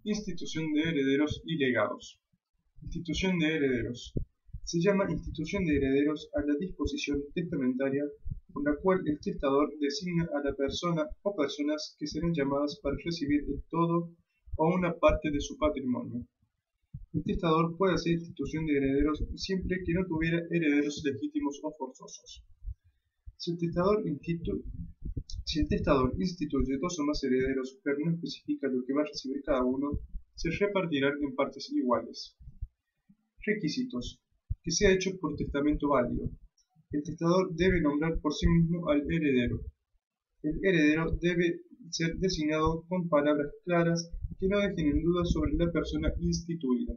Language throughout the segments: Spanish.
Institución de herederos y legados. Institución de herederos. Se llama institución de herederos a la disposición testamentaria por la cual el testador designa a la persona o personas que serán llamadas para recibir el todo o una parte de su patrimonio. El testador puede hacer institución de herederos siempre que no tuviera herederos legítimos o forzosos. Si el testador instituye dos o más herederos, pero no especifica lo que va a recibir cada uno, se repartirán en partes iguales. Requisitos: que sea hecho por testamento válido. El testador debe nombrar por sí mismo al heredero. El heredero debe ser designado con palabras claras que no dejen en duda sobre la persona instituida.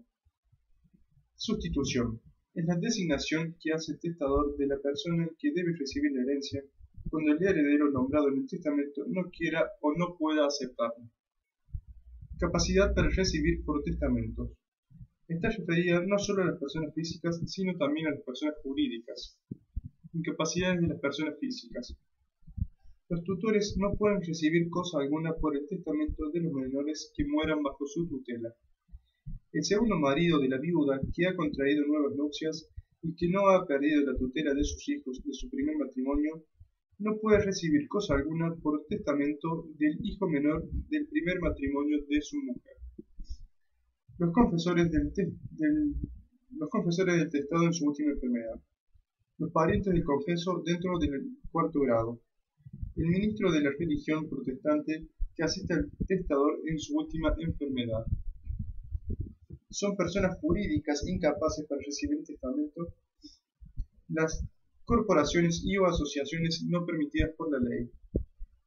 Sustitución: es la designación que hace el testador de la persona que debe recibir la herencia cuando el heredero nombrado en el testamento no quiera o no pueda aceptarlo. Capacidad para recibir por testamentos. Está referida no solo a las personas físicas, sino también a las personas jurídicas. Incapacidades de las personas físicas. Los tutores no pueden recibir cosa alguna por el testamento de los menores que mueran bajo su tutela. El segundo marido de la viuda que ha contraído nuevas nupcias y que no ha perdido la tutela de sus hijos de su primer matrimonio, no puede recibir cosa alguna por testamento del hijo menor del primer matrimonio de su mujer. Los confesores del testado en su última enfermedad. Los parientes del confeso dentro del cuarto grado. El ministro de la religión protestante que asiste al testador en su última enfermedad. Son personas jurídicas incapaces para recibir el testamento las corporaciones y o asociaciones no permitidas por la ley.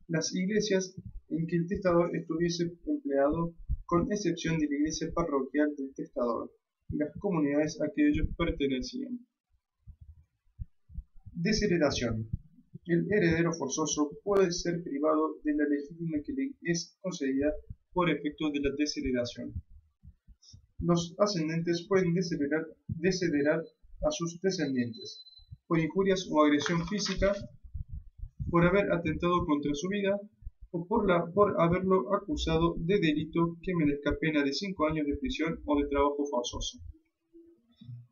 Las iglesias en que el testador estuviese empleado, con excepción de la iglesia parroquial del testador, y las comunidades a que ellos pertenecían. Desheredación. El heredero forzoso puede ser privado de la legítima que le es concedida por efecto de la desheredación. Los ascendentes pueden desheredar a sus descendientes, por injurias o agresión física, por haber atentado contra su vida, o por haberlo acusado de delito que merezca pena de 5 años de prisión o de trabajo forzoso.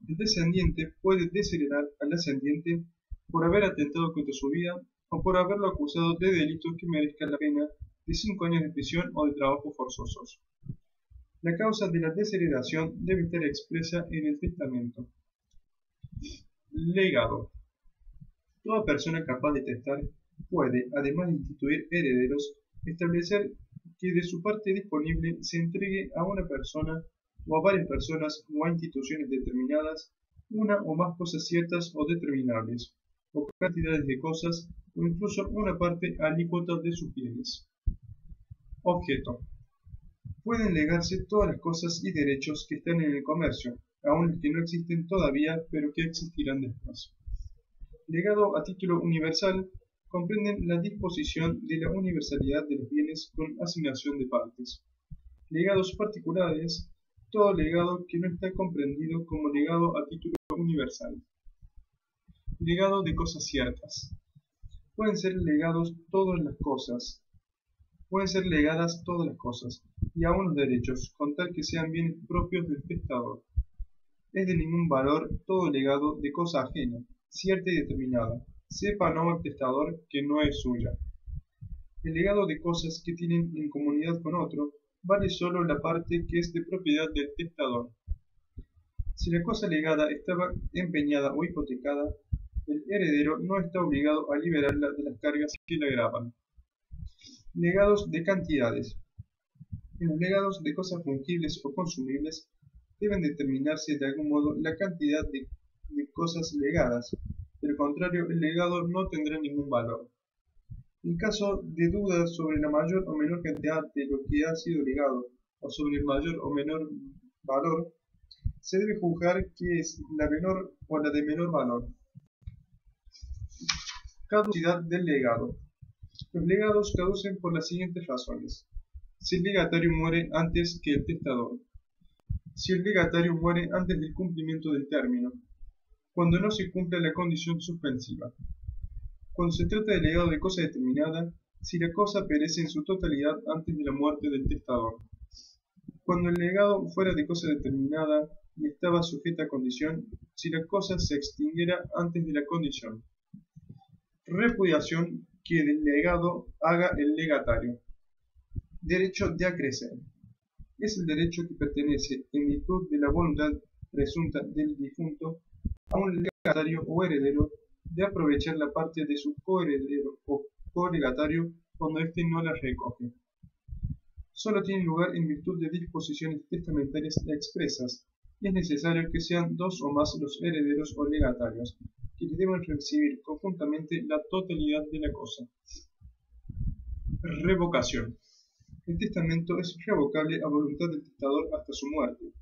El descendiente puede desheredar al ascendiente por haber atentado contra su vida o por haberlo acusado de delito que merezca la pena de 5 años de prisión o de trabajo forzosos. La causa de la desheredación debe estar expresa en el testamento. Legado. Toda persona capaz de testar puede, además de instituir herederos, establecer que de su parte disponible se entregue a una persona o a varias personas o a instituciones determinadas una o más cosas ciertas o determinables, o cantidades de cosas, o incluso una parte alícuota de sus bienes. Objeto. Pueden legarse todas las cosas y derechos que están en el comercio, aun los que no existen todavía, pero que existirán después. Legado a título universal comprenden la disposición de la universalidad de los bienes con asignación de partes. Legados particulares, todo legado que no está comprendido como legado a título universal. Legado de cosas ciertas. Pueden ser legadas todas las cosas, y aun los derechos, con tal que sean bienes propios del testador. Es de ningún valor todo legado de cosa ajena, cierta y determinada, sepa o no el testador que no es suya. El legado de cosas que tienen en comunidad con otro, vale solo la parte que es de propiedad del testador. Si la cosa legada estaba empeñada o hipotecada, el heredero no está obligado a liberarla de las cargas que la gravan. Legados de cantidades. En los legados de cosas fungibles o consumibles deben determinarse de algún modo la cantidad de cosas legadas. De lo contrario, el legado no tendrá ningún valor. En caso de dudas sobre la mayor o menor cantidad de lo que ha sido legado, o sobre el mayor o menor valor, se debe juzgar que es la menor o la de menor valor. Caducidad del legado. Los legados caducen por las siguientes razones. Si el legatario muere antes que el testador. Si el legatario muere antes del cumplimiento del término. Cuando no se cumpla la condición suspensiva. Cuando se trata de legado de cosa determinada, si la cosa perece en su totalidad antes de la muerte del testador. Cuando el legado fuera de cosa determinada y estaba sujeta a condición, si la cosa se extinguiera antes de la condición. Repudiación que del legado haga el legatario. Derecho de acrecer. Es el derecho que pertenece, en virtud de la voluntad presunta del difunto, a un legatario o heredero de aprovechar la parte de su coheredero o colegatario cuando éste no la recoge. Solo tiene lugar en virtud de disposiciones testamentarias expresas, y es necesario que sean dos o más los herederos o legatarios, que deben recibir conjuntamente la totalidad de la cosa. Revocación. El testamento es revocable a voluntad del testador hasta su muerte.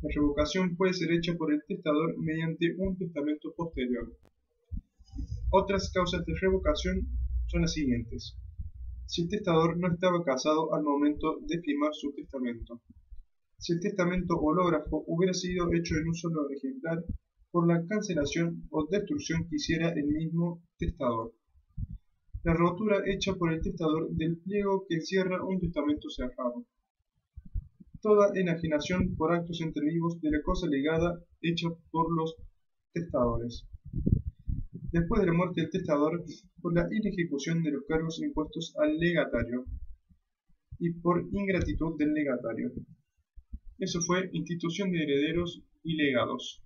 La revocación puede ser hecha por el testador mediante un testamento posterior. Otras causas de revocación son las siguientes. Si el testador no estaba casado al momento de firmar su testamento. Si el testamento hológrafo hubiera sido hecho en un solo ejemplar, por la cancelación o destrucción que hiciera el mismo testador. La rotura hecha por el testador del pliego que encierra un testamento cerrado. Toda enajenación por actos entre vivos de la cosa legada hecha por los testadores. Después de la muerte del testador, por la inejecución de los cargos impuestos al legatario y por ingratitud del legatario. Eso fue institución de herederos y legados.